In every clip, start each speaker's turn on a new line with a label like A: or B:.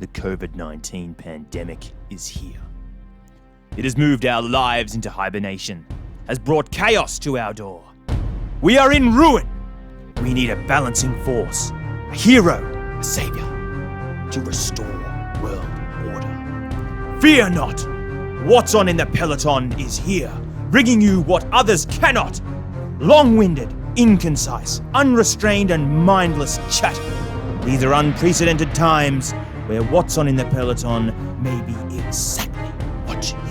A: The COVID-19 pandemic is here. It has moved our lives into hibernation, has brought chaos to our door. We are in ruin. We need a balancing force, a hero, a savior, to restore world order. Fear not. What's on in the peloton is here, bringing you what others cannot. Long-winded, inconcise, unrestrained and mindless chatter. These are unprecedented times where what's on in the peloton may be exactly what you need.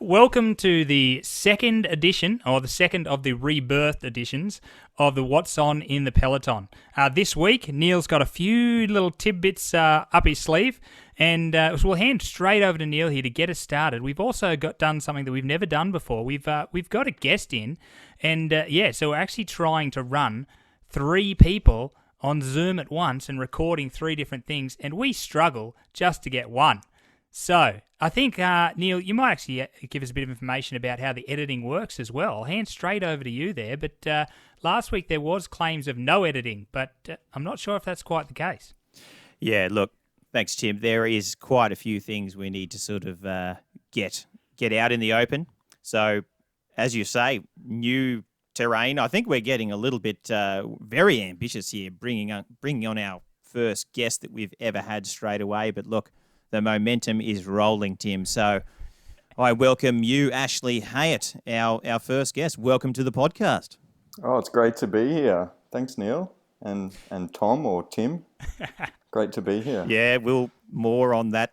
B: Welcome to the second edition, or the second of the rebirthed editions of the What's On in the Peloton. This week, Neil's got a few little tidbits up his sleeve, and we'll hand straight over to Neil here to get us started. We've also done something that we've never done before. We've got a guest in, and so we're actually trying to run 3 people on Zoom at once and recording 3 different things, and we struggle just to get one. So, I think, Neil, you might actually give us a bit of information about how the editing works as well. I'll hand straight over to you there, but last week there was claims of no editing, but I'm not sure if that's quite the case.
A: Yeah, look, thanks, Tim. There is quite a few things we need to sort of get out in the open. So, as you say, new terrain. I think we're getting a little bit very ambitious here, bringing on our first guest that we've ever had straight away. But look, the momentum is rolling, Tim. So I welcome you, Ashley Hayat, our first guest. Welcome to the podcast.
C: Oh, it's great to be here. Thanks, Neil and Tom or Tim. Great to be here.
A: Yeah, we'll more on that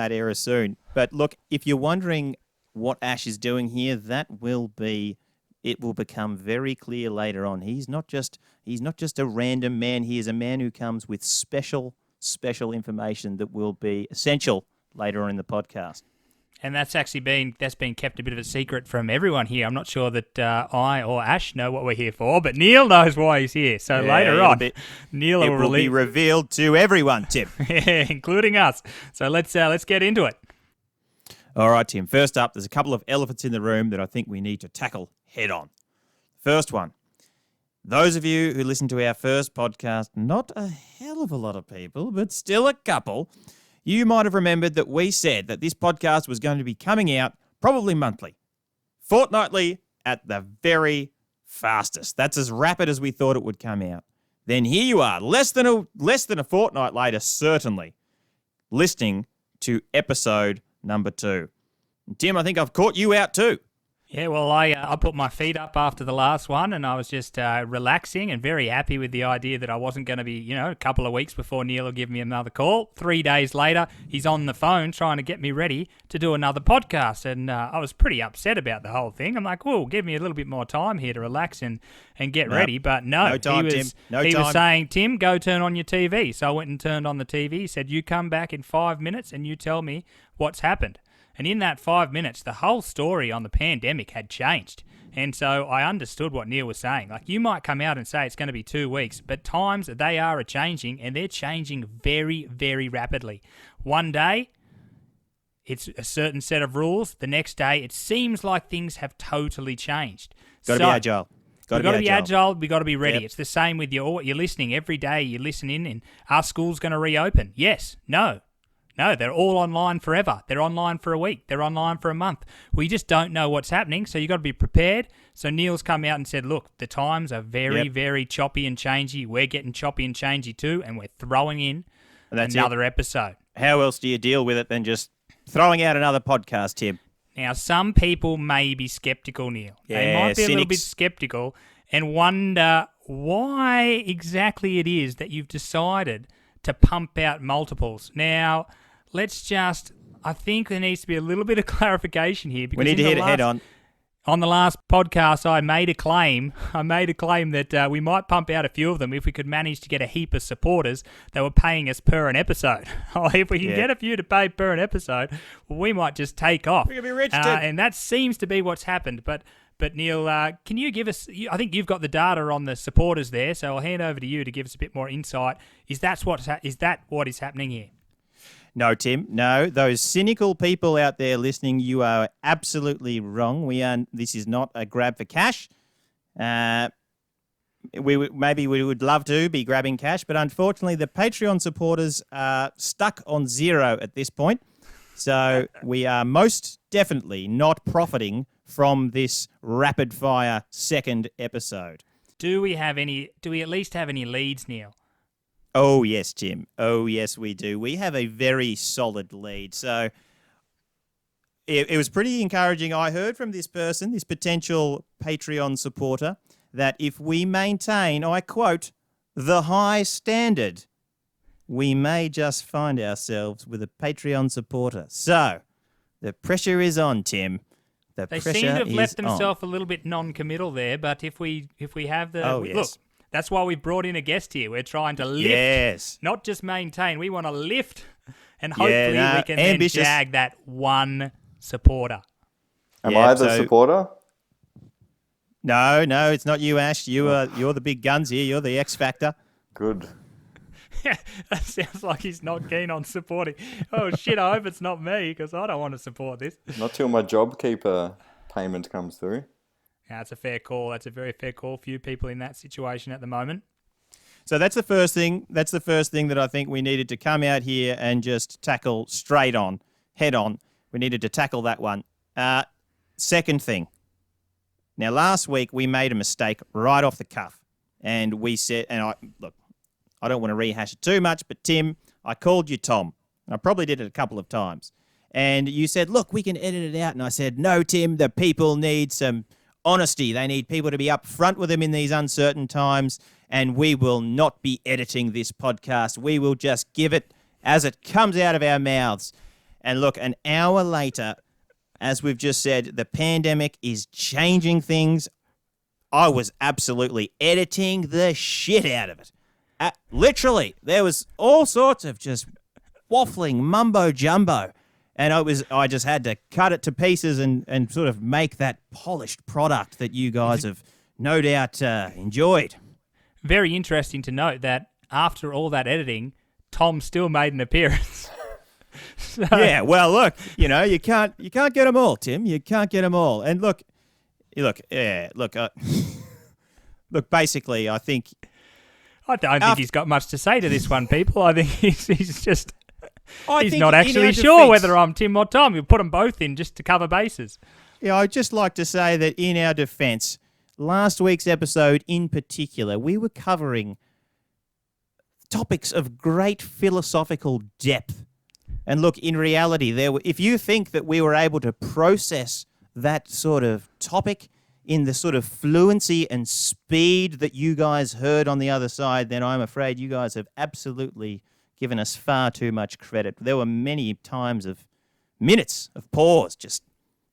A: era soon. But look, if you're wondering what Ash is doing here, it will become very clear later on. He's not just a random man. He is a man who comes with special information that will be essential later on in the podcast.
B: And that's been kept a bit of a secret from everyone here. I'm not sure that I or Ash know what we're here for, but Neil knows why he's here. So later on, Neil will
A: be revealed to everyone, Tim.
B: Yeah, including us. So let's get into it.
A: All right, Tim. First up, there's a couple of elephants in the room that I think we need to tackle head on. First one. Those of you who listened to our first podcast, not a hell of a lot of people, but still a couple, you might have remembered that we said that this podcast was going to be coming out probably monthly, fortnightly at the very fastest. That's as rapid as we thought it would come out. Then here you are, less than a fortnight later, certainly, listening to episode number 2. And Tim, I think I've caught you out too.
B: Yeah, well, I put my feet up after the last one, and I was just relaxing and very happy with the idea that I wasn't going to be, a couple of weeks before Neil will give me another call. 3 days later, he's on the phone trying to get me ready to do another podcast, and I was pretty upset about the whole thing. I'm like, well, give me a little bit more time here to relax and get ready, but no time, he was saying, Tim, go turn on your TV. So I went and turned on the TV. He said, you come back in 5 minutes and you tell me what's happened. And in that 5 minutes, the whole story on the pandemic had changed. And so I understood what Neil was saying. Like, you might come out and say it's going to be 2 weeks, but times they are changing, and they're changing very, very rapidly. One day, it's a certain set of rules. The next day, it seems like things have totally changed.
A: Got to be agile.
B: We've got to be agile. We've got to be ready.
A: Yep.
B: It's the same with you're listening every day. You listen in, and are schools going to reopen? Yes. No. No, they're all online forever. They're online for a week. They're online for a month. We just don't know what's happening, so you've got to be prepared. So Neil's come out and said, look, the times are very, very choppy and changey. We're getting choppy and changey too, and we're throwing in another episode.
A: How else do you deal with it than just throwing out another podcast, Tim?
B: Now, some people may be skeptical, Neil.
A: Yeah,
B: they might be
A: cynics.
B: A little bit skeptical and wonder why exactly it is that you've decided to pump out multiples. Now, I think there needs to be a little bit of clarification here. Because
A: we need to hit it head on.
B: On the last podcast, I made a claim that we might pump out a few of them if we could manage to get a heap of supporters that were paying us per an episode. If we can get a few to pay per an episode, well, we might just take off.
A: We can be rich,
B: and that seems to be what's happened. But Neil, can you give us? I think you've got the data on the supporters there, so I'll hand over to you to give us a bit more insight. Is that what is happening here?
A: No, Tim. No, those cynical people out there listening, you are absolutely wrong. This is not a grab for cash. maybe we would love to be grabbing cash, but unfortunately the Patreon supporters are stuck on zero at this point. So we are most definitely not profiting from this rapid fire second episode.
B: Do we at least have any leads, Neil?
A: Oh, yes, Tim. Oh, yes, we do. We have a very solid lead. So it was pretty encouraging. I heard from this person, this potential Patreon supporter, that if we maintain, I quote, the high standard, we may just find ourselves with a Patreon supporter. So the pressure is on, Tim.
B: They seem to have left themselves a little bit non-committal there, but if we have the...
A: Oh, yes.
B: Look, that's why we've brought in a guest here. We're trying to lift, not just maintain. We want to lift, and hopefully we can then jag that one supporter.
C: Am I the supporter?
A: No, it's not you, Ash. You're the big guns here. You're the X Factor.
C: Good.
B: That sounds like he's not keen on supporting. Oh, shit, I hope it's not me, because I don't want to support this.
C: Not till my JobKeeper payment comes through.
B: That's a fair call. That's a very fair call. Few people in that situation at the moment.
A: So that's the first thing. That's the first thing that I think we needed to come out here and just tackle straight on, head on. We needed to tackle that one. Second thing. Now, last week we made a mistake right off the cuff. And we said, I don't want to rehash it too much, but Tim, I called you Tom. I probably did it a couple of times. And you said, look, we can edit it out. And I said, no, Tim, the people need some honesty. They need people to be upfront with them in these uncertain times, and we will not be editing this podcast. We will just give it as it comes out of our mouths. And look, an hour later, as we've just said, the pandemic is changing things. I was absolutely editing the shit out of it. Literally, there was all sorts of just waffling mumbo jumbo. And I just had to cut it to pieces and sort of make that polished product that you guys have no doubt enjoyed.
B: Very interesting to note that after all that editing, Tom still made an appearance. So...
A: Yeah, well, look, you can't get them all, Tim. You can't get them all. And look, basically, I think...
B: I don't think he's got much to say to this one, people. I think he's just... He's not actually sure whether I'm Tim or Tom. You put them both in just to cover bases.
A: Yeah, I'd just like to say that in our defence, last week's episode in particular, we were covering topics of great philosophical depth. And look, in reality, if you think that we were able to process that sort of topic in the sort of fluency and speed that you guys heard on the other side, then I'm afraid you guys have absolutely given us far too much credit. There were many times of minutes of pause, just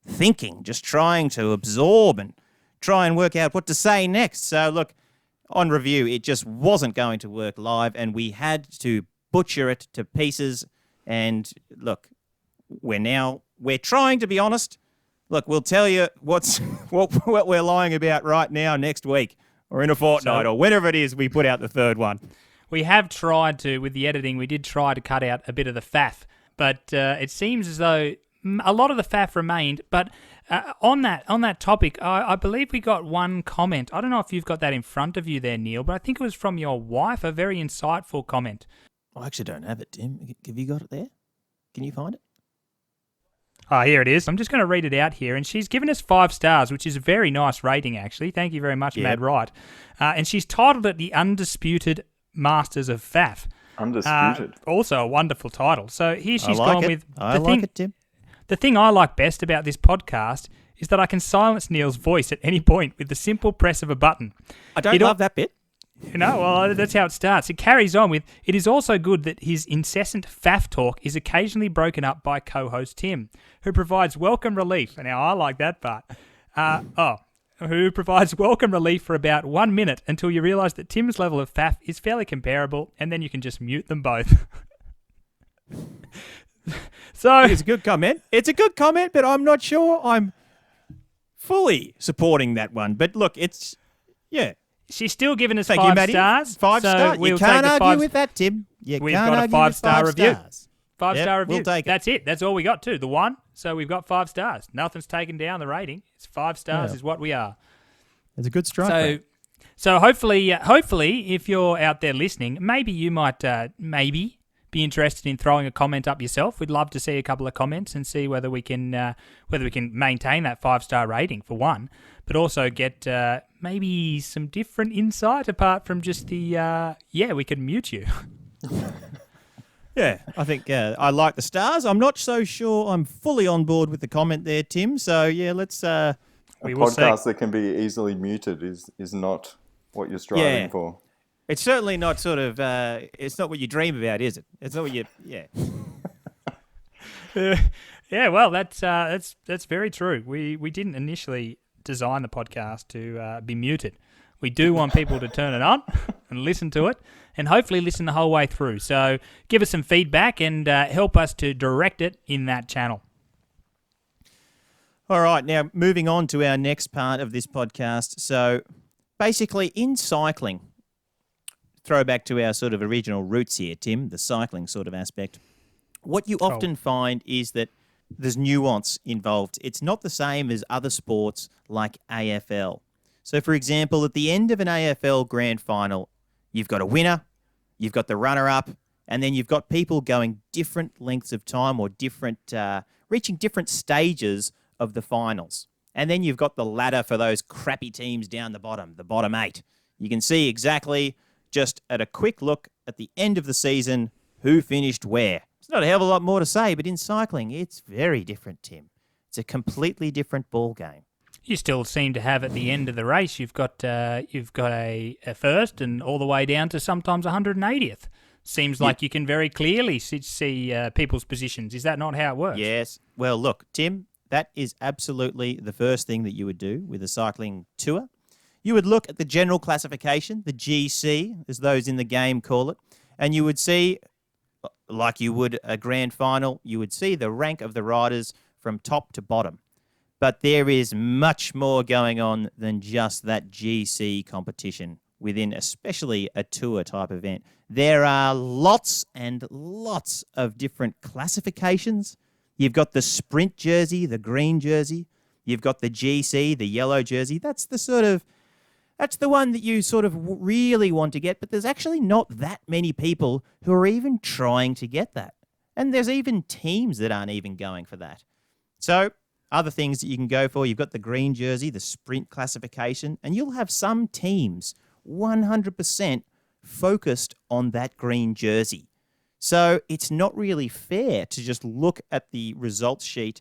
A: thinking, just trying to absorb and try and work out what to say next. So look, on review, it just wasn't going to work live, and we had to butcher it to pieces. And look, we're trying to be honest. Look, we'll tell you what we're lying about right now next week or in a fortnight or whenever it is we put out the third one.
B: We have tried to, with the editing, we did try to cut out a bit of the faff, but it seems as though a lot of the faff remained. But on that topic, I believe we got one comment. I don't know if you've got that in front of you there, Neil, but I think it was from your wife, a very insightful comment.
A: I actually don't have it, Tim. Have you got it there? Can you find it?
B: Oh, here it is. I'm just going to read it out here. And she's given us 5 stars, which is a very nice rating, actually. Thank you very much, Mad Right. And she's titled it The Undisputed Masters of Faff.
C: Undisputed.
B: Also a wonderful title. So here she's gone with...
A: I like it, Tim.
B: The thing I like best about this podcast is that I can silence Neil's voice at any point with the simple press of a button.
A: I don't love that bit.
B: Well, that's how it starts. It carries on with, it is also good that his incessant faff talk is occasionally broken up by co-host Tim, who provides welcome relief. Now, I like that part. Who provides welcome relief for about 1 minute until you realise that Tim's level of faff is fairly comparable, and then you can just mute them both. So
A: it's a good comment. It's a good comment, but I'm not sure I'm fully supporting that one. But look,
B: she's still giving us
A: Thank
B: 5
A: you, Maddie.
B: stars.
A: 5 stars. You can't argue with that, Tim.
B: We've got a 5-star review. 5-star review.
A: We'll take it.
B: That's it. That's all we got too. The one. So we've got 5 stars. Nothing's taken down the rating. It's 5 stars is what we are.
A: It's a good strike rate.
B: So hopefully, if you're out there listening, maybe you might maybe be interested in throwing a comment up yourself. We'd love to see a couple of comments and see whether we can maintain that 5-star rating for one, but also get maybe some different insight apart from just the we could mute you.
D: Yeah, I think I like the stars. I'm not so sure I'm fully on board with the comment there, Tim. So, yeah, let's...
C: a podcast that can be easily muted is not what you're striving for.
D: It's certainly not sort of... it's not what you dream about, is it? It's not what you... Yeah.
B: Yeah, well, that's very true. We didn't initially design the podcast to be muted. We do want people to turn it on and listen to it, and hopefully listen the whole way through. So give us some feedback and help us to direct it in that channel.
D: All right, now moving on to our next part of this podcast. So basically in cycling, throwback to our sort of original roots here, Tim, the cycling sort of aspect, what you often find is that there's nuance involved. It's not the same as other sports like AFL. So, for example, at the end of an AFL grand final, you've got a winner, you've got the runner-up, and then you've got people going different lengths of time or reaching different stages of the finals. And then you've got the ladder for those crappy teams down the bottom 8. You can see exactly, just at a quick look at the end of the season, who finished where. It's not a hell of a lot more to say, but in cycling, it's very different, Tim. It's a completely different ball game.
B: You still seem to have at the end of the race, you've got a first and all the way down to sometimes 180th. Seems like you can very clearly see people's positions. Is that not how it works?
D: Yes. Well, look, Tim, that is absolutely the first thing that you would do with a cycling tour. You would look at the general classification, the GC, as those in the game call it, and you would see, like you would a grand final, you would see the rank of the riders from top to bottom. But there is much more going on than just that GC competition within especially a tour type event. There are lots and lots of different classifications. You've got the sprint jersey, the green jersey. You've got the GC, the yellow jersey. That's the one that you sort of really want to get, but there's actually not that many people who are even trying to get that. And there's even teams that aren't even going for that. So other things that you can go for, you've got the green jersey, the sprint classification, and you'll have some teams 100% focused on that green jersey. So it's not really fair to just look at the results sheet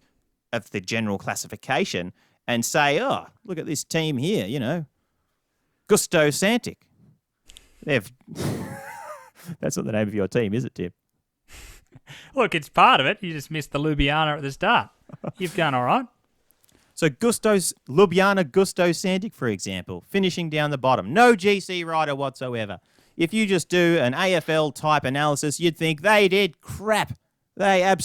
D: of the general classification and say, oh, look at this team here, Gusto Santic. That's not the name of your team, is it, Tim?
B: Look, it's part of it. You just missed the Ljubljana at the start. You've done all right.
D: So Ljubljana Gusto Santic, for example, finishing down the bottom. No GC rider whatsoever. If you just do an AFL-type analysis, you'd think they did crap. They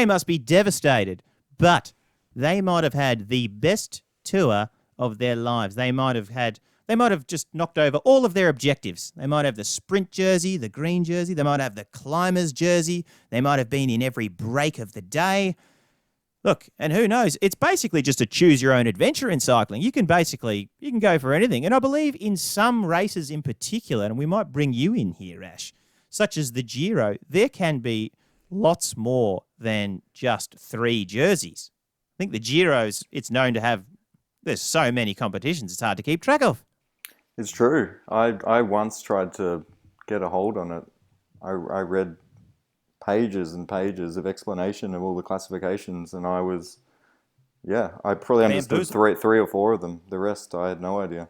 D: must be devastated. But they might have had the best tour of their lives. They might have just knocked over all of their objectives. They might have the sprint jersey, the green jersey. They might have the climbers jersey. They might have been in every break of the day. Look, and who knows? It's basically just a choose your own adventure in cycling. You can go for anything. And I believe in some races in particular, and we might bring you in here, Ash, such as the Giro, there can be lots more than just 3 jerseys. I think the Giro's, it's known to have, there's so many competitions, it's hard to keep track of.
C: It's true. I once tried to get a hold on it. I read pages and pages of explanation of all the classifications, and I probably understood three or 4 of them. The rest, I had no idea.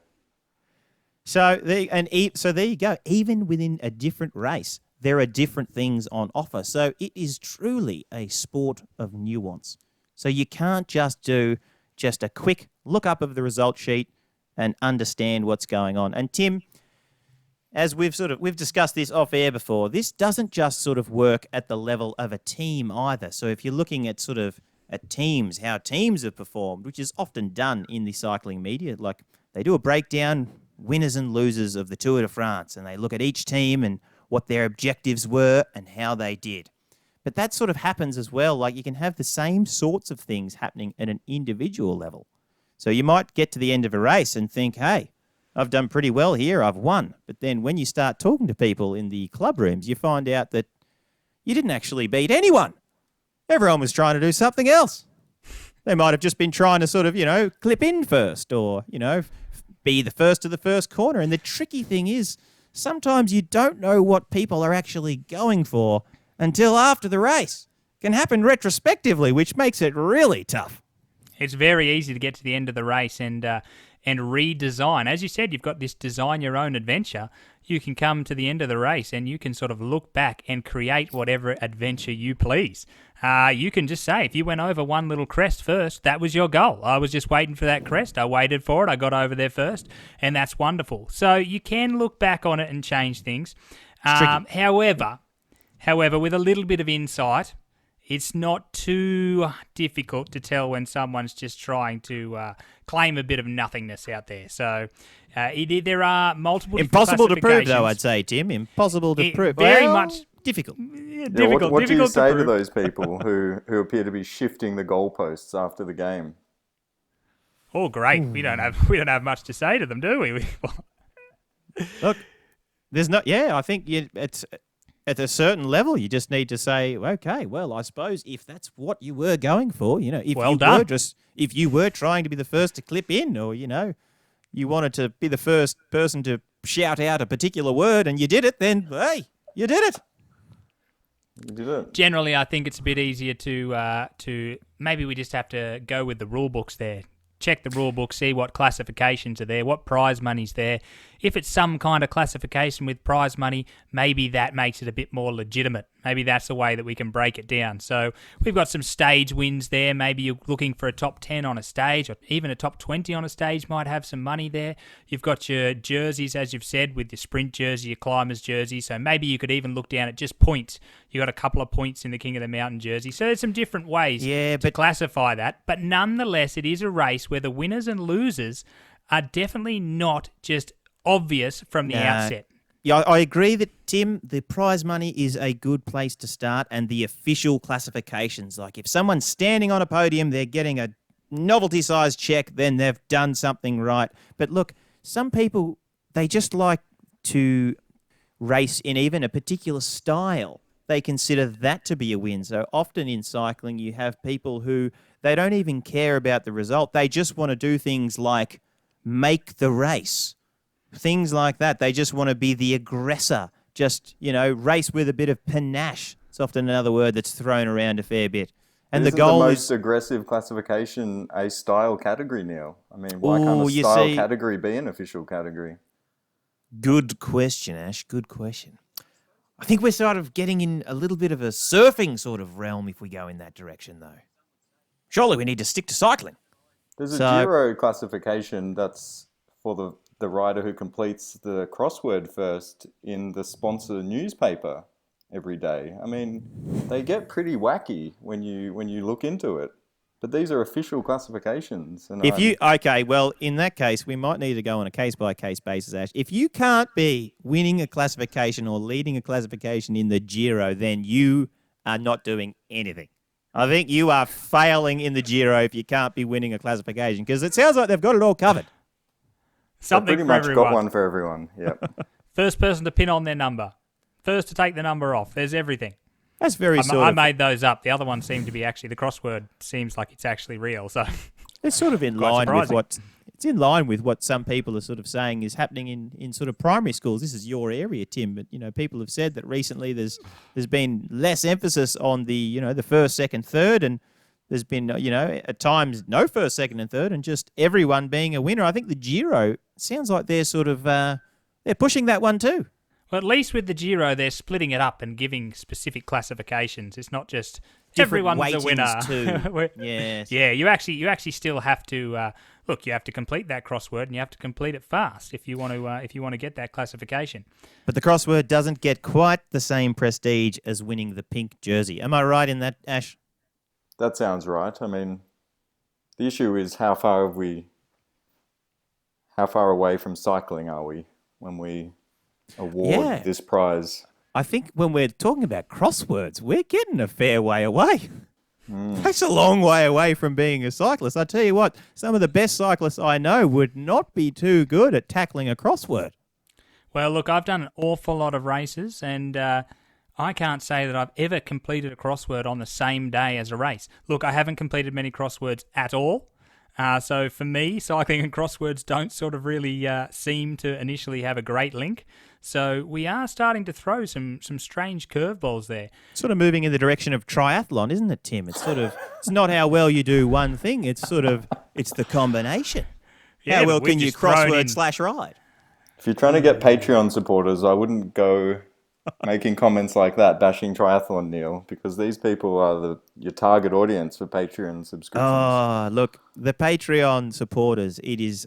D: So there you go. Even within a different race, there are different things on offer. So it is truly a sport of nuance. So you can't just do just a quick look up of the result sheet and understand what's going on. And Tim, as we've discussed this off air before, this doesn't just sort of work at the level of a team either. So if you're looking at at teams, how teams have performed, which is often done in the cycling media, like they do a breakdown, winners and losers of the Tour de France, and they look at each team and what their objectives were and how they did. But that sort of happens as well. Like you can have the same sorts of things happening at an individual level. So you might get to the end of a race and think, hey, I've done pretty well here, I've won. But then when you start talking to people in the club rooms, you find out that you didn't actually beat anyone. Everyone was trying to do something else. They might have just been trying to sort of, clip in first or, be the first to the first corner. And the tricky thing is sometimes you don't know what people are actually going for until after the race. Can happen retrospectively, which makes it really tough.
B: It's very easy to get to the end of the race and redesign. As you said, you've got this design your own adventure. You can come to the end of the race and you can sort of look back and create whatever adventure you please. You can just say, if you went over one little crest first, that was your goal. I was just waiting for that crest. I waited for it. I got over there first, and that's wonderful. So you can look back on it and change things. However, with a little bit of insight, it's not too difficult to tell when someone's just trying to claim a bit of nothingness out there. So there are multiple
D: Impossible to prove, though,
B: classifications.
D: I'd say, Tim. Impossible to prove.
B: Very
D: Well,
B: much
D: difficult.
C: Yeah,
B: difficult.
C: what do you
B: difficult
C: say to
B: prove.
C: those people who appear to be shifting the goalposts after the game?
B: Oh, great! We don't have much to say to them, do we?
D: Look, there's not. Yeah, I think it's at a certain level. You just need to say, okay, well, I suppose if that's what you were going for, if
B: Well
D: you
B: done.
D: if you were trying to be the first to clip in, or you wanted to be the first person to shout out a particular word, and you did it, then hey, you did it.
C: You did it.
B: Generally, I think it's a bit easier to maybe we just have to go with the rule books there. Check the rule book, see what classifications are there, what prize money's there. If it's some kind of classification with prize money, maybe that makes it a bit more legitimate. Maybe that's the way that we can break it down. So we've got some stage wins there. Maybe you're looking for a top 10 on a stage, or even a top 20 on a stage might have some money there. You've got your jerseys, as you've said, with your sprint jersey, your climbers jersey. So maybe you could even look down at just points. You got a couple of points in the King of the Mountain jersey. So there's some different ways to classify that. But nonetheless, it is a race where the winners and losers are definitely not just obvious from the outset.
D: Yeah, I agree that, Tim, the prize money is a good place to start, and the official classifications. Like if someone's standing on a podium, they're getting a novelty-sized check, then they've done something right. But look, some people, they just like to race in even a particular style. They consider that to be a win. So often in cycling, you have people who, they don't even care about the result. They just want to do things like make the race. Things like that. They just want to be the aggressor. Just, race with a bit of panache. It's often another word that's thrown around a fair bit. And
C: Isn't
D: the goal
C: the most
D: is...
C: aggressive classification a style category now? I mean, why can't a style category be an official category?
D: Good question, Ash. Good question. I think we're sort of getting in a little bit of a surfing sort of realm if we go in that direction, though. Surely we need to stick to cycling.
C: There's a Giro classification that's for the rider who completes the crossword first in the sponsor newspaper every day. I mean, they get pretty wacky when you look into it. But these are official classifications. And
D: well, in that case, we might need to go on a case-by-case basis, Ash. If you can't be winning a classification or leading a classification in the Giro, then you are not doing anything. I think you are failing in the Giro if you can't be winning a classification, because it sounds like they've got it all covered.
B: Something
C: pretty
B: for
C: much
B: everyone.
C: got one for everyone. Yep.
B: First person to pin on their number. First to take the number off. There's everything.
D: That's very
B: I made those up. The other one seemed to be actually, the crossword seems like it's actually real. So
D: it's sort of in line
B: surprising.
D: with what some people are sort of saying is happening in sort of primary schools. This is your area, Tim, but people have said that recently there's been less emphasis on the the first, second, third, and there's been at times no first, second, and third, and just everyone being a winner. I think the Giro sounds like they're sort of they're pushing that one too.
B: Well, at least with the Giro, they're splitting it up and giving specific classifications. It's not just
D: Different
B: everyone's a winner.
D: Too. Yes.
B: Yeah, you actually still have to look. You have to complete that crossword, and you have to complete it fast if you want to get that classification.
D: But the crossword doesn't get quite the same prestige as winning the pink jersey. Am I right in that, Ash?
C: That sounds right. I mean, the issue is how far away from cycling are we when we award this prize?
D: I think when we're talking about crosswords, we're getting a fair way away. That's a long way away from being a cyclist. I tell you what, some of the best cyclists I know would not be too good at tackling a crossword.
B: Well, look, I've done an awful lot of races, and I can't say that I've ever completed a crossword on the same day as a race. Look, I haven't completed many crosswords at all. So for me, cycling and crosswords don't sort of really seem to initially have a great link. So we are starting to throw some strange curveballs there.
D: Sort of moving in the direction of triathlon, isn't it, Tim? It's it's not how well you do one thing. It's the combination.
B: Yeah,
D: how well
B: but we've
D: can you
B: just thrown in-
D: crossword/ride?
C: If you're trying to get Patreon supporters, I wouldn't go making comments like that, bashing triathlon, Neil, because these people are your target audience for Patreon subscriptions.
D: Oh, look, the Patreon supporters,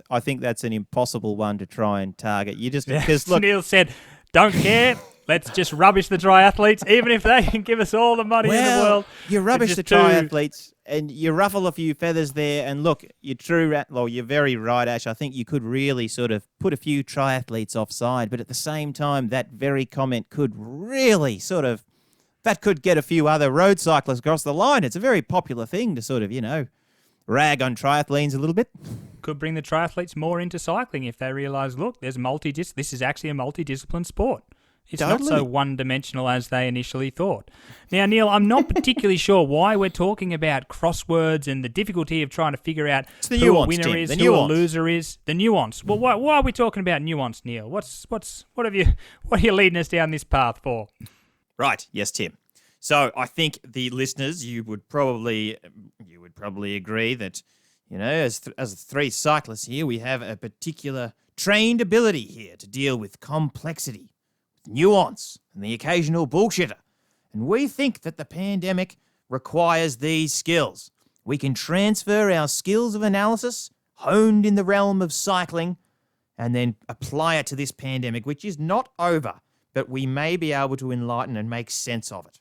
D: I think that's an impossible one to try and target. Because look,
B: Neil said, don't care. Let's just rubbish the triathletes, even if they can give us all the money in the world.
D: You rubbish the
B: just
D: triathletes and you ruffle a few feathers there. And look, you're very right, Ash. I think you could really sort of put a few triathletes offside. But at the same time, that very comment could really that could get a few other road cyclists across the line. It's a very popular thing to sort of, rag on triathletes a little bit.
B: Could bring the triathletes more into cycling if they realise, look, this is actually a multidiscipline sport. It's
D: Totally.
B: not so one-dimensional as they initially thought. Now, Neil, I'm not particularly sure why we're talking about crosswords and the difficulty of trying to figure out
D: the
B: who
D: nuance,
B: a winner
D: Tim,
B: is,
D: the
B: who
D: nuance.
B: a loser is. The nuance. Well, why are we talking about nuance, Neil? What are you leading us down this path for?
D: Right. Yes, Tim. So I think the listeners, you would probably agree that, as three cyclists here, we have a particular trained ability here to deal with complexity, nuance, and the occasional bullshitter. And we think that the pandemic requires these skills. We can transfer our skills of analysis, honed in the realm of cycling, and then apply it to this pandemic, which is not over, but we may be able to enlighten and make sense of it.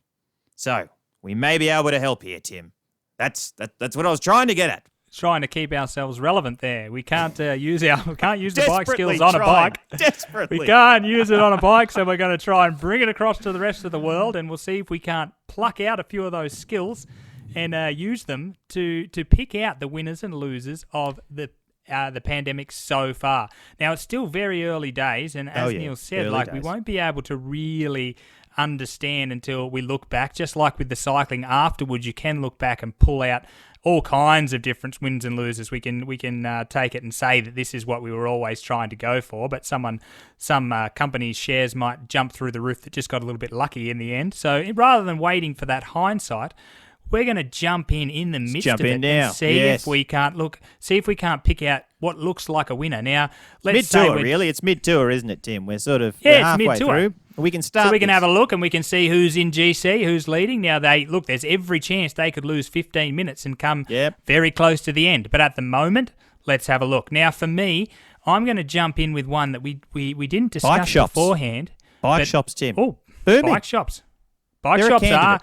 D: So, we may be able to help here, Tim. That's what I was trying to get at.
B: Trying to keep ourselves relevant there. We can't use the bike
D: Desperately
B: skills on a
D: trying.
B: bike.
D: Desperately.
B: We can't use it on a bike, so we're going to try and bring it across to the rest of the world, and we'll see if we can't pluck out a few of those skills and use them to pick out the winners and losers of the pandemic so far. Now, it's still very early days, and as Neil said, we won't be able to really understand until we look back. Just like with the cycling, afterwards you can look back and pull out all kinds of different wins and losers. We can take it and say that this is what we were always trying to go for, but some companies' shares might jump through the roof that just got a little bit lucky in the end. So rather than waiting for that hindsight, we're going to jump in the midst of it and see if we can't pick out what looks like a winner. Now, let's say
D: mid-tour, really. It's mid-tour, isn't it, Tim? We're sort of
B: it's
D: halfway
B: mid-tour.
D: through. We can start.
B: So we can have a look and we can see who's in GC, who's leading. Now, there's every chance they could lose 15 minutes and come very close to the end. But at the moment, let's have a look. Now, for me, I'm going to jump in with one that we didn't discuss beforehand.
D: Bike shops, Tim.
B: Oh,
D: Booming.
B: bike shops. Bike shops are...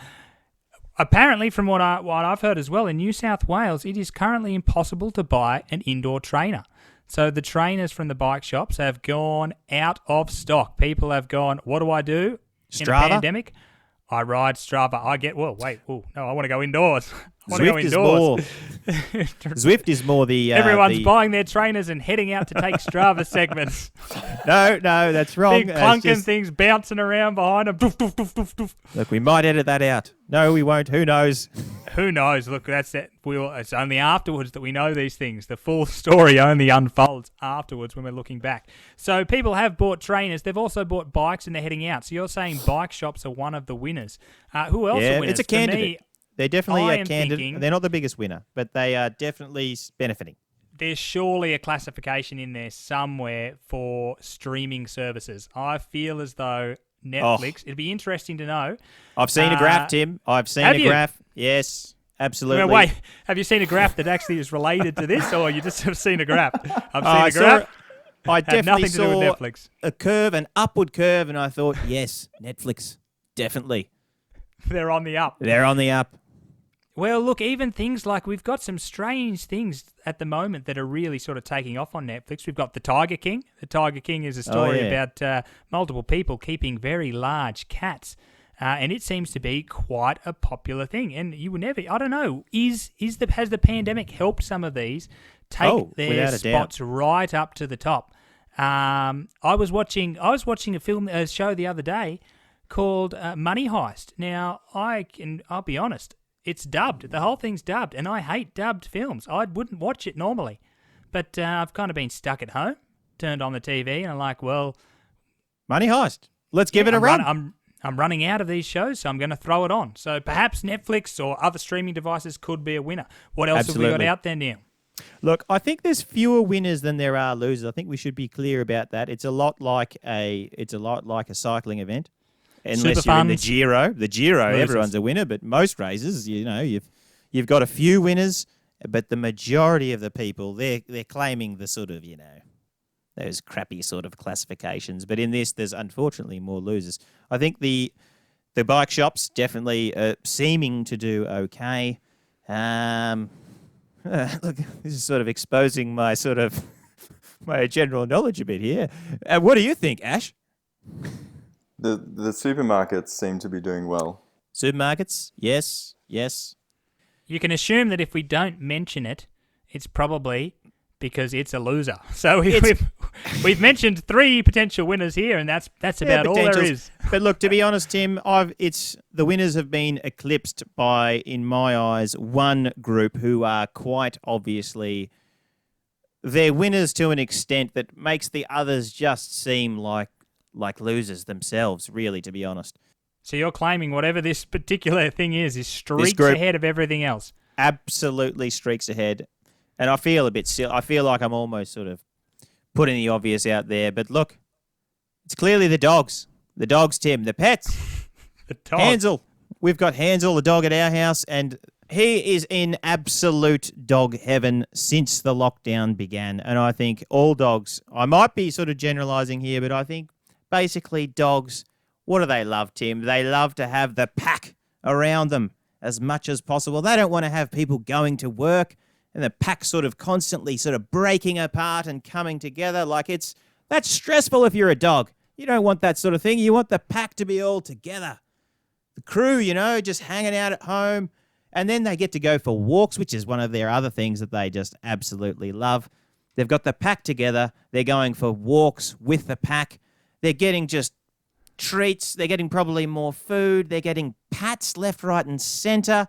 B: Apparently, from what I've heard as well, in New South Wales, it is currently impossible to buy an indoor trainer. So the trainers from the bike shops have gone out of stock. People have gone, what do I do in a pandemic? I ride Strava. I want to go indoors.
D: Zwift is more the...
B: Everyone's buying their trainers and heading out to take Strava segments.
D: No, that's wrong.
B: Big clunking things bouncing around behind them. Doof, doof, doof, doof, doof.
D: Look, we might edit that out. No, we won't. Who knows?
B: Who knows? Look, that's it. It's only afterwards that we know these things. The full story only unfolds afterwards when we're looking back. So people have bought trainers. They've also bought bikes and they're heading out. So you're saying bike shops are one of the winners. Who else are winners?
D: It's a candidate. They're definitely a candidate. They're not the biggest winner, but they are definitely benefiting.
B: There's surely a classification in there somewhere for streaming services. I feel as though Netflix, it'd be interesting to know.
D: I've seen a graph, Tim. I've seen a graph. Yes, absolutely.
B: Wait, have you seen a graph that actually is related to this, or you just have seen a graph? I've seen a graph.
D: I definitely
B: nothing to do with
D: saw
B: Netflix.
D: a curve, an upward curve, and I thought, yes, Netflix, definitely.
B: They're on the up.
D: They're on the up.
B: Well, look, even things like we've got some strange things at the moment that are really sort of taking off on Netflix. We've got The Tiger King. The Tiger King is a story about multiple people keeping very large cats and it seems to be quite a popular thing. And you would never, I don't know, has the pandemic helped some of these take their spots right up to the top? I was watching a show the other day called Money Heist. Now, I'll be honest, it's dubbed. The whole thing's dubbed, and I hate dubbed films. I wouldn't watch it normally. But I've kind of been stuck at home, turned on the TV, and I'm like, well...
D: Money Heist. Let's give it a run.
B: I'm running out of these shows, so I'm going to throw it on. So perhaps Netflix or other streaming devices could be a winner. What else have we got out there, Neil?
D: Look, I think there's fewer winners than there are losers. I think we should be clear about that. It's a lot like a cycling event. Unless you're in the Giro. The Giro, losers. Everyone's a winner, but most races, you've got a few winners, but the majority of the people, they're claiming the sort of, those crappy sort of classifications. But in this, there's unfortunately more losers. I think the bike shops definitely seeming to do okay. Look, this is sort of exposing my my general knowledge a bit here. What do you think, Ash?
C: The supermarkets seem to be doing well.
D: Supermarkets, yes.
B: You can assume that if we don't mention it, it's probably because it's a loser. So we've mentioned 3 potential winners here, and that's about all there is.
D: But look, to be honest, Tim, the winners have been eclipsed by, in my eyes, one group who are quite obviously they're winners to an extent that makes the others just seem like losers themselves, really, to be honest.
B: So you're claiming whatever this particular thing is streaks ahead of everything else.
D: Absolutely streaks ahead. And I feel a bit silly. I feel like I'm almost sort of putting the obvious out there. But look, it's clearly the dogs. The dogs, Tim. The pets.
B: The dogs.
D: Hansel. We've got Hansel, the dog at our house, and he is in absolute dog heaven since the lockdown began. And I think all dogs, I might be sort of generalising here, but I think basically dogs, what do they love, Tim? They love to have the pack around them as much as possible. They don't want to have people going to work and the pack sort of constantly sort of breaking apart and coming together. That's stressful if you're a dog. You don't want that sort of thing. You want the pack to be all together. The crew, just hanging out at home. And then they get to go for walks, which is one of their other things that they just absolutely love. They've got the pack together. They're going for walks with the pack. They're getting just treats. They're getting probably more food. They're getting pats left, right, and centre.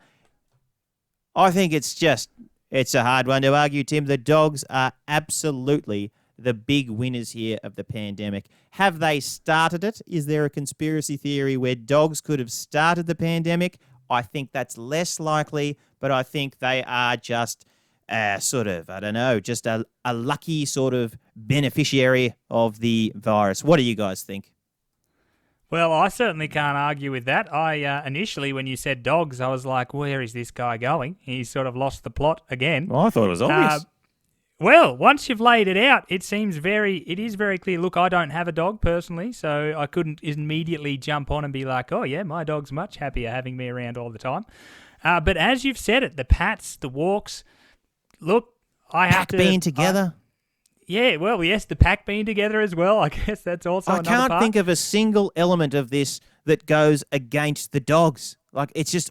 D: I think it's a hard one to argue, Tim. The dogs are absolutely the big winners here of the pandemic. Have they started it? Is there a conspiracy theory where dogs could have started the pandemic? I think that's less likely, but I think they are just just a lucky sort of beneficiary of the virus. What do you guys think?
B: Well, I certainly can't argue with that. I initially, when you said dogs, I was like, where is this guy going? He's sort of lost the plot again.
D: Well, I thought it was obvious.
B: Well, once you've laid it out, it is very clear. Look, I don't have a dog personally, so I couldn't immediately jump on and be like, oh yeah, my dog's much happier having me around all the time. But as you've said it, the pats, the walks, look, I have to...
D: Pack being together.
B: The pack being together as well. I guess that's also another part. I can't
D: think of a single element of this that goes against the dogs. It's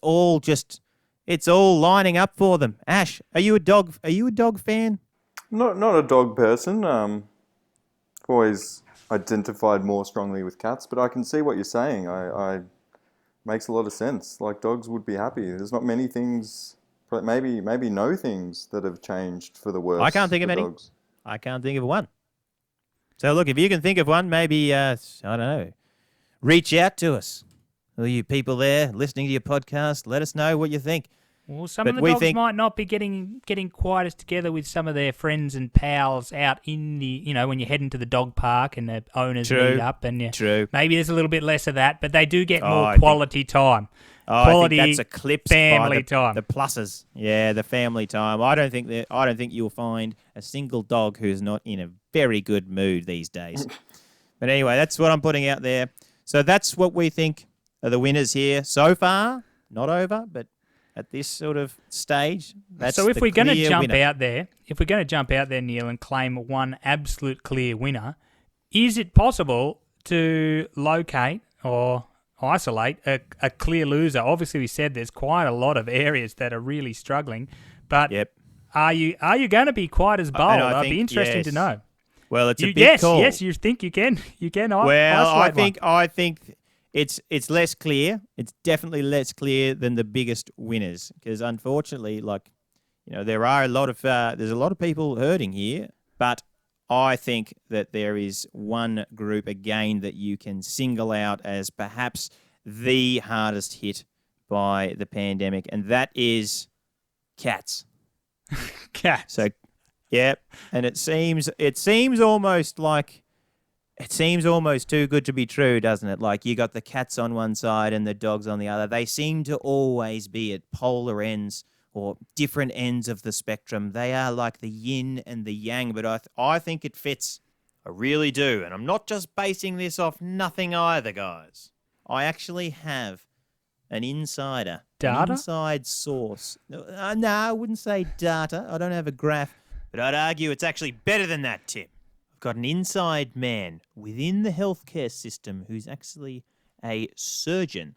D: all lining up for them. Ash, are you a dog fan?
C: Not a dog person. I've always identified more strongly with cats, but I can see what you're saying. I makes a lot of sense. Like, dogs would be happy. There's not many things, maybe no things that have changed for the worse.
D: I can't think of any. Dogs. I can't think of one. So look, if you can think of one, maybe I don't know, reach out to us. All you people there listening to your podcast, let us know what you think.
B: Well, some of the dogs might not be getting quite as together with some of their friends and pals out in the, when you head into the dog park and the owners meet up. And maybe there's a little bit less of that, but they do get more quality time. Quality,
D: I think that's eclipsed
B: family
D: by
B: time.
D: The pluses. Yeah, the family time. I don't think you'll find a single dog who's not in a very good mood these days. But anyway, that's what I'm putting out there. So that's what we think are the winners here so far. Not over, but at this sort of stage, that's
B: so. If we're going to jump
D: winner.
B: out there, Neil, and claim one absolute clear winner, is it possible to locate or isolate a clear loser. Obviously, we said there's quite a lot of areas that are really struggling, but
D: Yep.
B: are you going to be quite as bold?
D: I
B: I'd
D: think,
B: be interested to
D: yes.
B: know.
D: Well, it's a big
B: yes,
D: call.
B: yes, you think you can? You can.
D: Well,
B: isolate
D: I think it's less clear. It's definitely less clear than the biggest winners, because unfortunately, there are there's a lot of people hurting here, but I think that there is one group again that you can single out as perhaps the hardest hit by the pandemic, and that is cats.
B: Cats.
D: So, yeah, and it seems almost too good to be true, doesn't it? Like, you got the cats on one side and the dogs on the other. They seem to always be at polar ends or different ends of the spectrum. They are like the yin and the yang, but I think it fits. I really do, and I'm not just basing this off nothing either, guys. I actually have an insider,
B: Data?
D: an inside source. No, I wouldn't say data. I don't have a graph, but I'd argue it's actually better than that, Tim. I've got an inside man within the healthcare system who's actually a surgeon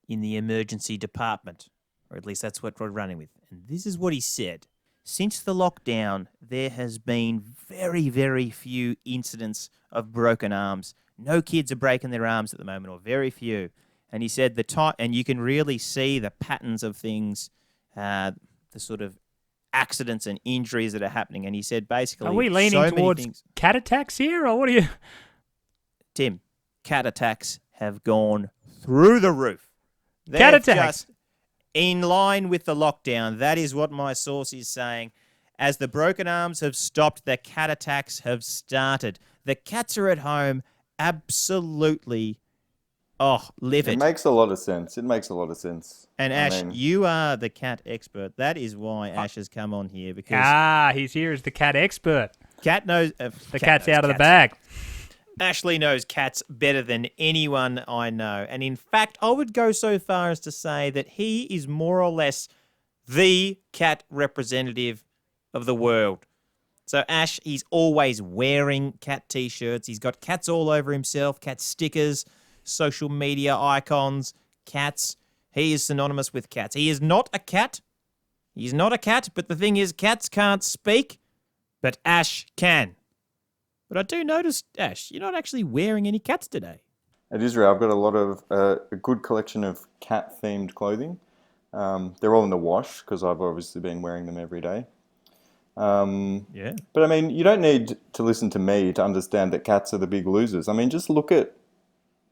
D: in the emergency department, or at least that's what we're running with. And this is what he said. Since the lockdown, there has been very, very few incidents of broken arms. No kids are breaking their arms at the moment, or very few. And he said and you can really see the patterns of things, the sort of accidents and injuries that are happening. And he said basically,
B: are we leaning towards cat attacks here, or what are you?
D: Tim, cat attacks have gone through the roof.
B: Cat attacks?
D: Just in line with the lockdown. That is what my source is saying. As the broken arms have stopped, the cat attacks have started. The cats are at home absolutely livid.
C: It makes a lot of sense.
D: And Ash, you are the cat expert. That is why Ash has come on here, because
B: he's here as the cat expert.
D: Cat knows
B: The cat's out of the bag.
D: Ashley knows cats better than anyone I know. And in fact, I would go so far as to say that he is more or less the cat representative of the world. So Ash, he's always wearing cat t-shirts. He's got cats all over himself, cat stickers, social media icons, cats. He is synonymous with cats. He is not a cat. He's not a cat, but the thing is, cats can't speak, but Ash can. But I do notice, Ash, you're not actually wearing any cats today.
C: At Israel, I've got a lot of a good collection of cat-themed clothing. They're all in the wash because I've obviously been wearing them every day.
D: Yeah.
C: But I mean, you don't need to listen to me to understand that cats are the big losers. I mean, just look at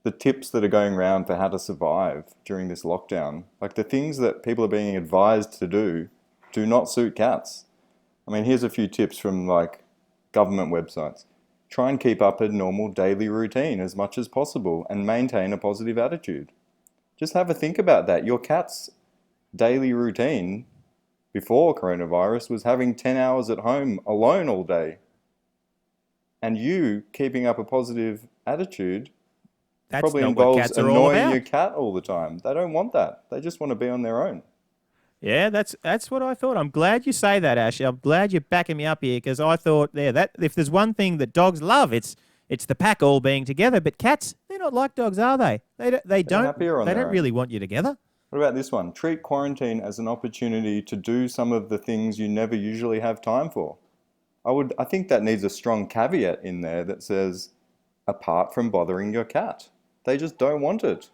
C: the tips that are going around for how to survive during this lockdown. Like, the things that people are being advised to do not suit cats. I mean, here's a few tips from government websites. Try and keep up a normal daily routine as much as possible and maintain a positive attitude. Just have a think about that. Your cat's daily routine before coronavirus was having 10 hours at home alone all day. And you keeping up a positive attitude probably
D: not what
C: involves
D: cats are all
C: annoying
D: about.
C: your cat all the time. They don't want that. They just want to be on their own.
D: Yeah, that's what I thought. I'm glad you say that, Ash. I'm glad you're backing me up here, because I thought, that if there's one thing that dogs love, it's the pack all being together. But cats, they're not like dogs, are they? They don't really want you together.
C: What about this one? Treat quarantine as an opportunity to do some of the things you never usually have time for. I think that needs a strong caveat in there that says, apart from bothering your cat. They just don't want it.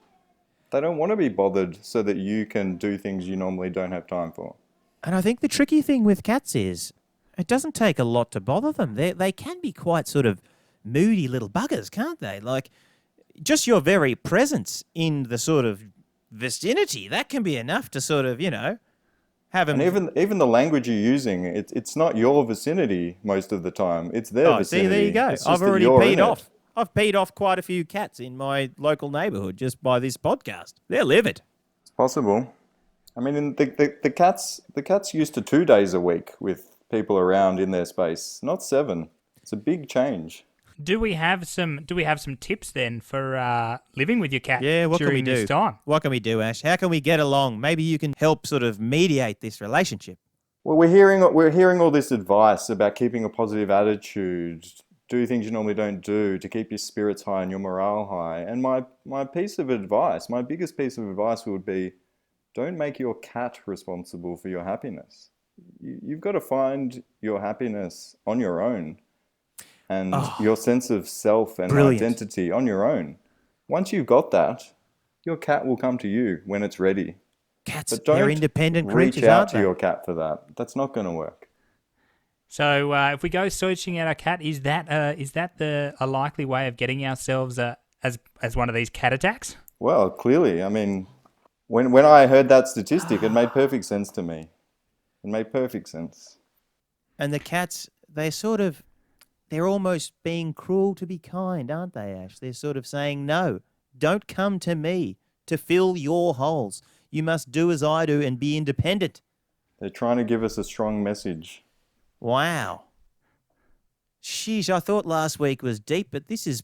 C: They don't want to be bothered so that you can do things you normally don't have time for.
D: And I think the tricky thing with cats is it doesn't take a lot to bother them. They can be quite sort of moody little buggers, can't they? Like, just your very presence in the sort of vicinity, that can be enough to sort of, have them...
C: And even the language you're using, it's not your vicinity most of the time. It's their vicinity.
D: See, there you go.
C: It's just
D: I've
C: that
D: already
C: you're
D: peed
C: in
D: off.
C: it.
D: I've peed off quite a few cats in my local neighbourhood just by this podcast. They're livid.
C: It's possible. I mean, the cats used to 2 days a week with people around in their space, not 7. It's a big change.
B: Do we have some tips then for living with your cat?
D: Yeah, what can we
B: during
D: do?
B: this time?
D: What can we do, Ash? How can we get along? Maybe you can help sort of mediate this relationship.
C: Well, we're hearing all this advice about keeping a positive attitude, do things you normally don't do, to keep your spirits high and your morale high. And my piece of advice, my biggest piece of advice would be, don't make your cat responsible for your happiness. You've got to find your happiness on your own, and your sense of self and identity on your own. Once you've got that, your cat will come to you when it's ready.
D: Cats,
C: but don't
D: they're independent creatures,
C: reach out
D: aren't
C: to
D: they?
C: your cat for that. That's not going to work.
B: So if we go searching out our cat, is that a likely way of getting ourselves as one of these cat attacks?
C: Well, clearly. I mean, when I heard that statistic, it made perfect sense to me. It made perfect sense.
D: And the cats, they're almost being cruel to be kind, aren't they, Ash? They're sort of saying, no, don't come to me to fill your holes. You must do as I do and be independent.
C: They're trying to give us a strong message.
D: Wow. Sheesh, I thought last week was deep, but this is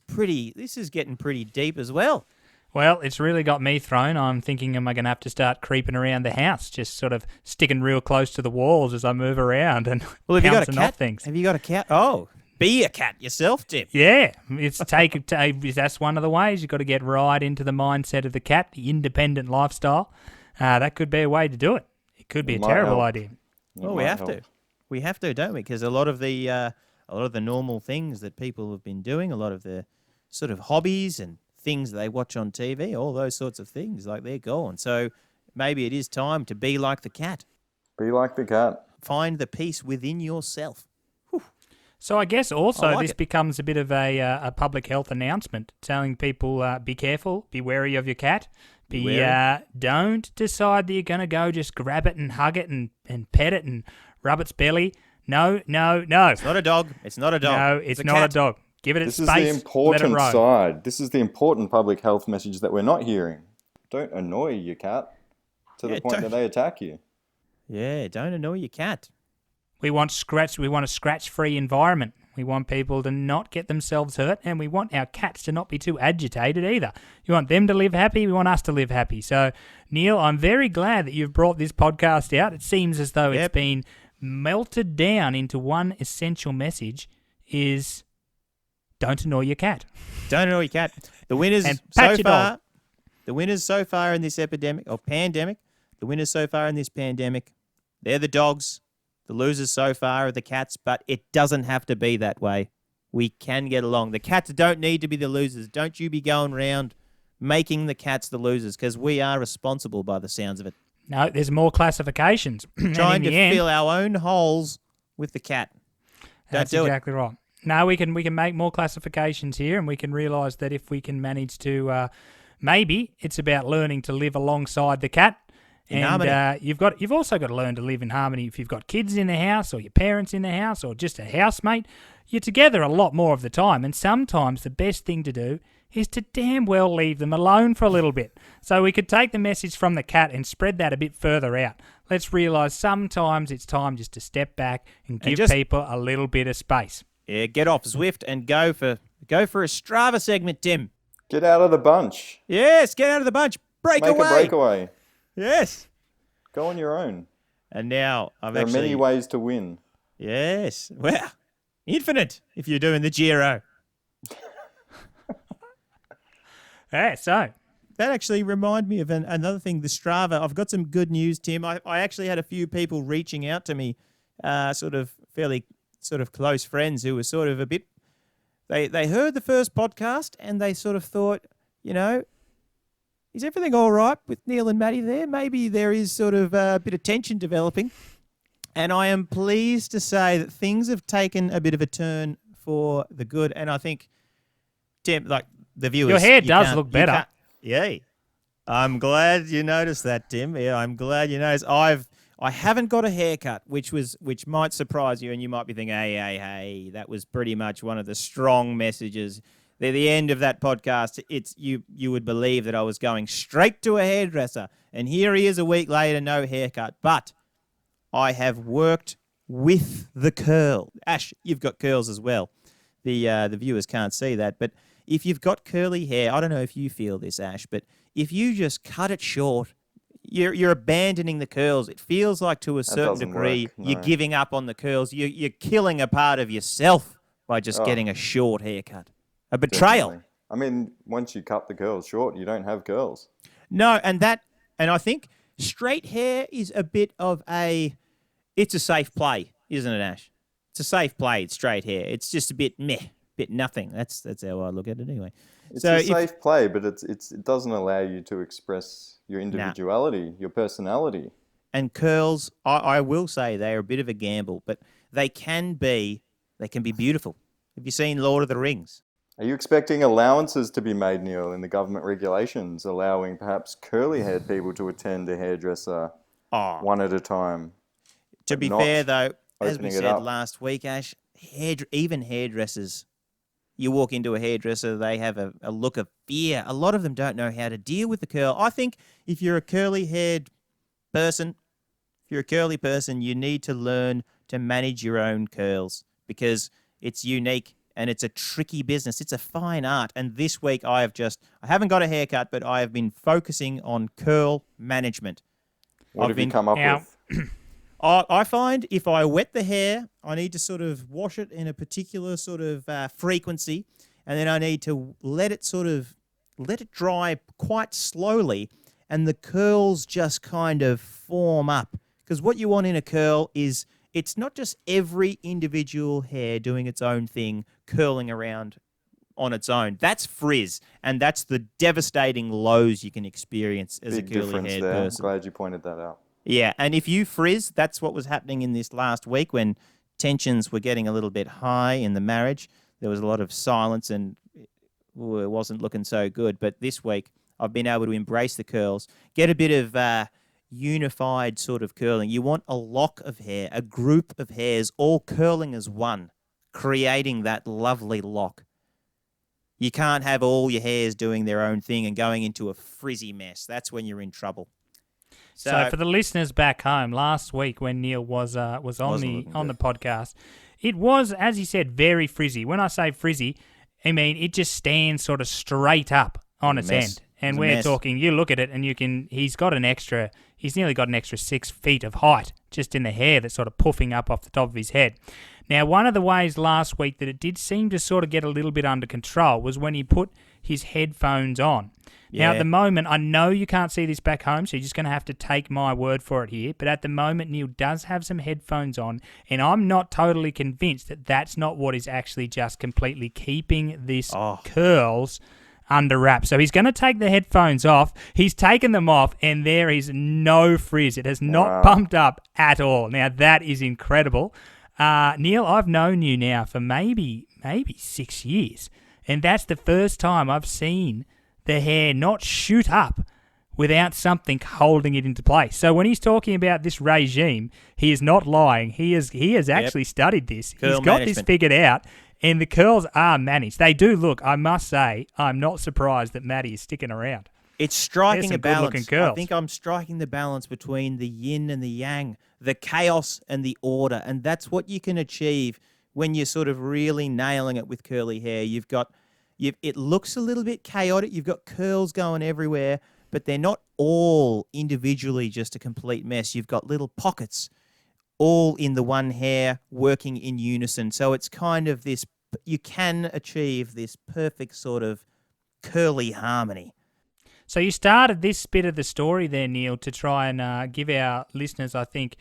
D: getting pretty deep as well.
B: Well, it's really got me thrown. I'm thinking, am I going to have to start creeping around the house, just sort of sticking real close to the walls as I move around and
D: have you got a cat?
B: things.
D: Have you got a cat? Oh, be a cat yourself, Tim.
B: Yeah, that's one of the ways. You've got to get right into the mindset of the cat, the independent lifestyle. That could be a way to do it. It could be a terrible idea.
D: Well, we have to. We have to, don't we? Because a lot of the normal things that people have been doing, a lot of the sort of hobbies and things they watch on TV, all those sorts of things, like they're gone. So maybe it is time to be like the cat.
C: Be like the cat.
D: Find the peace within yourself. Whew.
B: So I guess also this
D: it.
B: becomes a bit of a public health announcement, telling people be careful, be wary of your cat. Don't decide that you're going to go just grab it and hug it and pet it and rub its belly. No.
D: It's not a dog. It's not a dog.
B: No, it's not a dog. Give it its space.
C: This is the important side. This is the important public health message that we're not hearing. Don't annoy your cat to the point that they attack you.
D: Yeah, don't annoy your cat.
B: We want a scratch-free environment. We want people to not get themselves hurt, and we want our cats to not be too agitated either. You want them to live happy, we want us to live happy. So, Neil, I'm very glad that you've brought this podcast out. It seems as though it's been melted down into one essential message, is don't annoy your cat.
D: Don't annoy your cat. The winners so far in this epidemic or pandemic, they're the dogs. The losers so far are the cats, but it doesn't have to be that way. We can get along. The cats don't need to be the losers. Don't you be going around making the cats the losers, because we are responsible by the sounds of it.
B: No, there's more classifications.
D: Trying to fill our own holes with the cat.
B: That's exactly right. No, we can make more classifications here, and we can realise that if we can manage to, maybe it's about learning to live alongside the cat. And you've also got to learn to live in harmony. If you've got kids in the house, or your parents in the house, or just a housemate, you're together a lot more of the time. And sometimes the best thing to do is to damn well leave them alone for a little bit. So we could take the message from the cat and spread that a bit further out. Let's realise sometimes it's time just to step back and give people a little bit of space.
D: Yeah, get off Zwift and go for a Strava segment, Tim.
C: Get out of the bunch.
D: Yes, get out of the bunch. Make
C: a breakaway.
D: Yes.
C: Go on your own.
D: And now
C: there are many ways to win.
D: Yes. Well, infinite if you're doing the Giro.
B: Yeah, so.
D: That actually reminded me of another thing, the Strava. I've got some good news, Tim. I actually had a few people reaching out to me, fairly close friends who were sort of a bit... They heard the first podcast and they sort of thought, is everything all right with Neil and Maddie there? Maybe there is sort of a bit of tension developing. And I am pleased to say that things have taken a bit of a turn for the good. And I think, Tim, like the viewers...
B: Your hair does look better.
D: Yay. I'm glad you noticed that, Tim. Yeah, I'm glad you noticed. I haven't got a haircut, which might surprise you, and you might be thinking, hey, that was pretty much one of the strong messages. At the end of that podcast, it's you would believe that I was going straight to a hairdresser, and here he is a week later, no haircut. But I have worked with the curl. Ash, you've got curls as well. The viewers can't see that, but if you've got curly hair, I don't know if you feel this, Ash, but if you just cut it short, you're abandoning the curls. It feels like to a certain degree you're giving up on the curls. You're killing a part of yourself by just
C: Oh.
D: getting a short haircut. A betrayal.
C: Definitely. I mean, once you cut the curls short, you don't have curls.
D: No, and I think straight hair is a bit of it's a safe play, isn't it, Ash? It's a safe play. It's straight hair. It's just a bit meh, bit nothing. That's how I look at it anyway.
C: It's
D: So
C: a
D: if-
C: safe play, but it doesn't allow you to express your individuality, your personality.
D: And curls, I will say they're a bit of a gamble, but they can be beautiful. Have you seen Lord of the Rings?
C: Are you expecting allowances to be made, Neil, in the government regulations, allowing perhaps curly-haired people to attend a hairdresser
D: Oh,
C: one at a time?
D: to
C: but
D: be
C: not
D: fair though, as we
C: opening it
D: said
C: up?
D: last week, Ash, even hairdressers, you walk into a hairdresser, they have a look of fear. A lot of them don't know how to deal with the curl. I think if you're a curly-haired person, you need to learn to manage your own curls because it's unique and it's a tricky business. It's a fine art. And this week I haven't got a haircut, but I have been focusing on curl management.
C: What have you come up
B: Now-
C: with?
D: I find if I wet the hair, I need to sort of wash it in a particular sort of frequency, and then I need to let it dry quite slowly, and the curls just kind of form up. Because what you want in a curl is it's not just every individual hair doing its own thing, curling around on its own. That's frizz, and that's the devastating lows you can experience as
C: Big
D: a curly
C: difference
D: haired
C: there.
D: person.
C: I'm glad you pointed that out.
D: Yeah, and if you frizz, that's what was happening in this last week when tensions were getting a little bit high in the marriage. There was a lot of silence and it wasn't looking so good. But this week, I've been able to embrace the curls, get a bit of unified sort of curling. You want a lock of hair, a group of hairs all curling as one, creating that lovely lock. You can't have all your hairs doing their own thing and going into a frizzy mess. That's when you're in trouble.
B: So for the listeners back home, last week when Neil was on
D: looking
B: the podcast, it was, as he said, very frizzy. When I say frizzy, I mean it just stands sort of straight up on its
D: mess.
B: end. And
D: It's a
B: we're
D: mess.
B: talking, you look at it and he's nearly got an extra 6 feet of height just in the hair that's sort of puffing up off the top of his head. Now, one of the ways last week that it did seem to sort of get a little bit under control was when he put his headphones on. Now, at
D: Yeah.
B: the moment, I know you can't see this back home, so you're just going to have to take my word for it here. But at the moment, Neil does have some headphones on, and I'm not totally convinced that that's not what is actually just completely keeping this curls under wraps. So he's going to take the headphones off. He's taken them off, and there is no frizz. It has not bumped up at all. Now, that is incredible. Neil, I've known you now for maybe 6 years, and that's the first time I've seen the hair not shoot up without something holding it into place. So when he's talking about this regime, he is not lying. He has actually studied this.
D: Curl
B: He's got this
D: management.
B: figured out, and the curls are managed. They do look, I must say, I'm not surprised that Matty is sticking around.
D: It's striking
B: There's
D: a
B: some good-looking
D: balance. I
B: curls.
D: think I'm striking the balance between the yin and the yang, the chaos and the order, and that's what you can achieve when you're sort of really nailing it with curly hair. It looks a little bit chaotic. You've got curls going everywhere, but they're not all individually just a complete mess. You've got little pockets all in the one hair working in unison. So it's kind of this, you can achieve this perfect sort of curly harmony.
B: So you started this bit of the story there, Neil, to try and give our listeners, I think,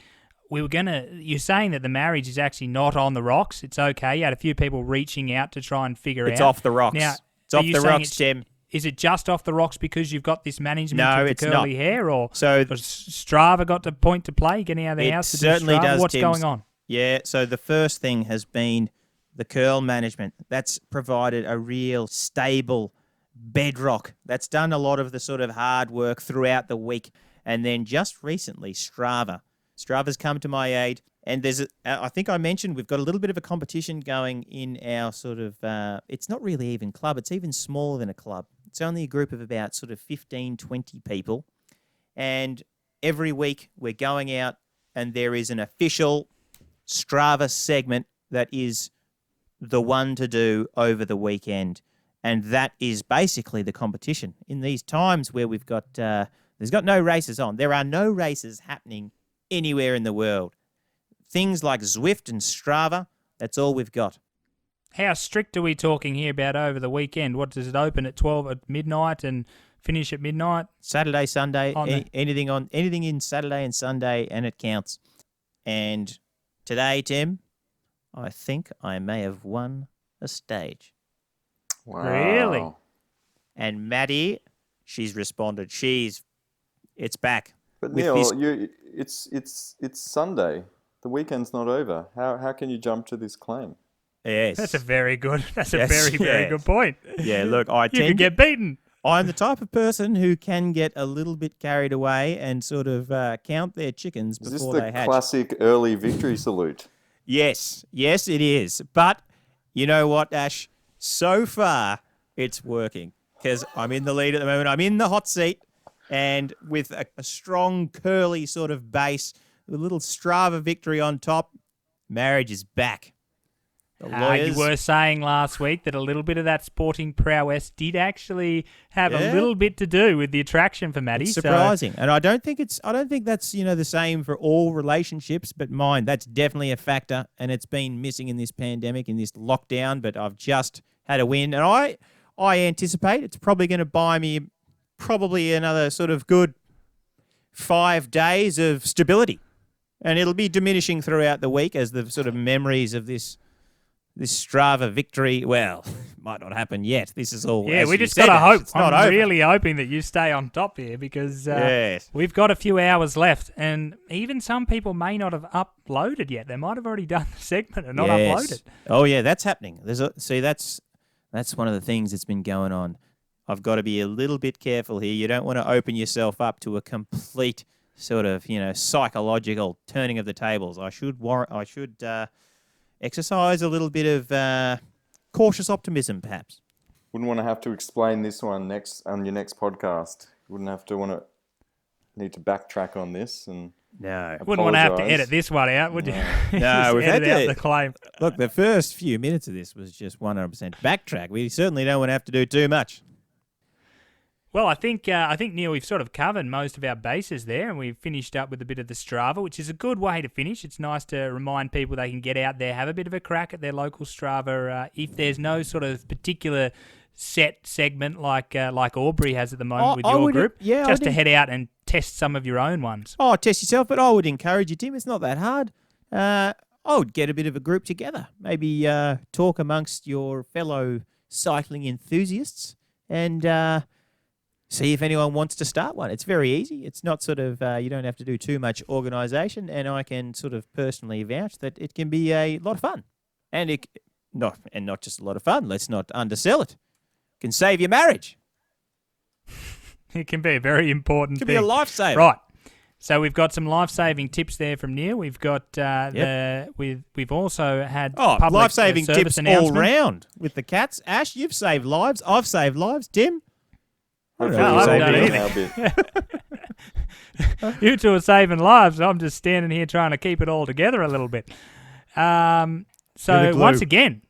B: you're saying that the marriage is actually not on the rocks. It's okay. You had a few people reaching out to try and figure
D: It's
B: out.
D: off the rocks.
B: Now,
D: It's
B: are
D: off
B: you
D: the
B: saying
D: rocks, Tim.
B: Is it just off the rocks because you've got this management
D: No,
B: of the
D: it's
B: curly
D: not.
B: hair, or
D: So
B: has Strava got to point to play, getting out of the
D: it
B: house to
D: certainly
B: do Strava?
D: does,
B: What's
D: Tim.
B: going on?
D: Yeah, so the first thing has been the curl management. That's provided a real stable bedrock. That's done a lot of the sort of hard work throughout the week. And then just recently, Strava's come to my aid. And I think I mentioned we've got a little bit of a competition going in our sort of, it's not really even club. It's even smaller than a club. It's only a group of about sort of 15, 20 people. And every week we're going out and there is an official Strava segment that is the one to do over the weekend. And that is basically the competition. In these times where we've got, there's got no races on. There are no races happening anywhere in the world. Things like Zwift and Strava, that's all we've got.
B: How strict are we talking here about over the weekend? What does it open at 12 at midnight and finish at midnight?
D: Saturday, Sunday,
B: On
D: anything in Saturday and Sunday, and it counts. And today, Tim, I think I may have won a stage.
C: Wow.
B: Really?
D: And Maddie, she's responded. It's back.
C: But
D: With
C: Neil,
D: this-
C: it's Sunday. The weekend's not over. How can you jump to this claim?
D: Yes.
B: That's a very good
D: Yes.
B: good point.
D: Yeah, look, I
B: You could
D: tend
B: get beaten.
D: I'm the type of person who can get a little bit carried away and sort of count their chickens
C: Is this
D: before
C: the
D: they hatch.
C: classic early victory salute?
D: Yes, it is. But you know what, Ash? So far, it's working because I'm in the lead at the moment. I'm in the hot seat, and with a strong, curly sort of base, with a little Strava victory on top, marriage is back. The lawyers,
B: You were saying last week that a little bit of that sporting prowess did actually have a
D: Yeah.
B: little bit to do with the attraction for Maddie.
D: it's
B: so-
D: surprising, and I don't think that's the same for all relationships, but mine, that's definitely a factor, and it's been missing in this pandemic, in this lockdown. But I've just had a win, and I anticipate it's probably going to buy me probably another sort of good 5 days of stability, and it'll be diminishing throughout the week as the sort of memories of this Strava victory, well, might not happen yet. This is all.
B: Yeah,
D: as
B: we
D: you
B: just
D: said,
B: got to
D: Ash,
B: hope.
D: it's not
B: I'm
D: over.
B: really hoping that you stay on top here because
D: Yes.
B: we've got a few hours left, and even some people may not have uploaded yet. They might have already done the segment and not uploaded.
D: Oh yeah, that's happening. That's one of the things that's been going on. I've got to be a little bit careful here. You don't want to open yourself up to a complete sort of psychological turning of the tables. I should exercise a little bit of cautious optimism, perhaps.
C: Wouldn't want to have to explain this one next on your next podcast. Wouldn't have to need to backtrack on this and
D: No.
B: Wouldn't want to have to
C: apologise.
B: edit this one out, would you?
D: No,
B: Just
D: we've had
B: edit out
D: to-
B: the claim.
D: Look, the first few minutes of this was just 100% backtrack. We certainly don't want to have to do too much.
B: Well, I think Neil, we've sort of covered most of our bases there, and we've finished up with a bit of the Strava, which is a good way to finish. It's nice to remind people they can get out there, have a bit of a crack at their local Strava. If there's no sort of particular set segment like Aubrey has at the moment with
D: I
B: your
D: would-
B: group,
D: yeah, I
B: just to
D: think-
B: head out and test some of your own ones.
D: Oh, test yourself, but I would encourage you, Tim. It's not that hard. I would get a bit of a group together. Maybe talk amongst your fellow cycling enthusiasts and see if anyone wants to start one. It's very easy. It's not sort of, you don't have to do too much organisation, and I can sort of personally vouch that it can be a lot of fun. And not just a lot of fun. Let's not undersell it. It can save your marriage.
B: It can be a very important
D: It can
B: thing.
D: be a lifesaver.
B: Right. So we've got some life-saving tips there from Neil. We've got we've also had public
D: life-saving
B: service
D: tips all
B: announcement.
D: round with the cats. Ash, you've saved lives. I've saved lives. Tim?
C: Hopefully
B: No,
C: you
B: I
C: saved
B: haven't
C: me
B: done
C: a bit.
B: You two are saving lives. I'm just standing here trying to keep it all together a little bit.
D: You're
B: So
D: the glue.
B: once again,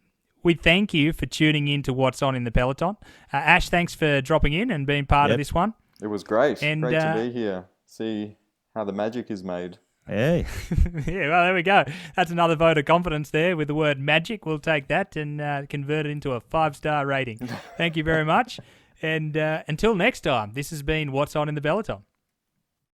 B: we thank you for tuning in to What's On in the Peloton. Ash, thanks for dropping in and being part of
D: Yep.
B: this one.
C: It was great.
B: And,
C: Great to be here. See how the magic is made.
D: Hey.
B: Yeah, well, there we go. That's another vote of confidence there with the word magic. We'll take that and convert it into a 5-star rating. Thank you very much. And until next time, this has been What's On in the Peloton.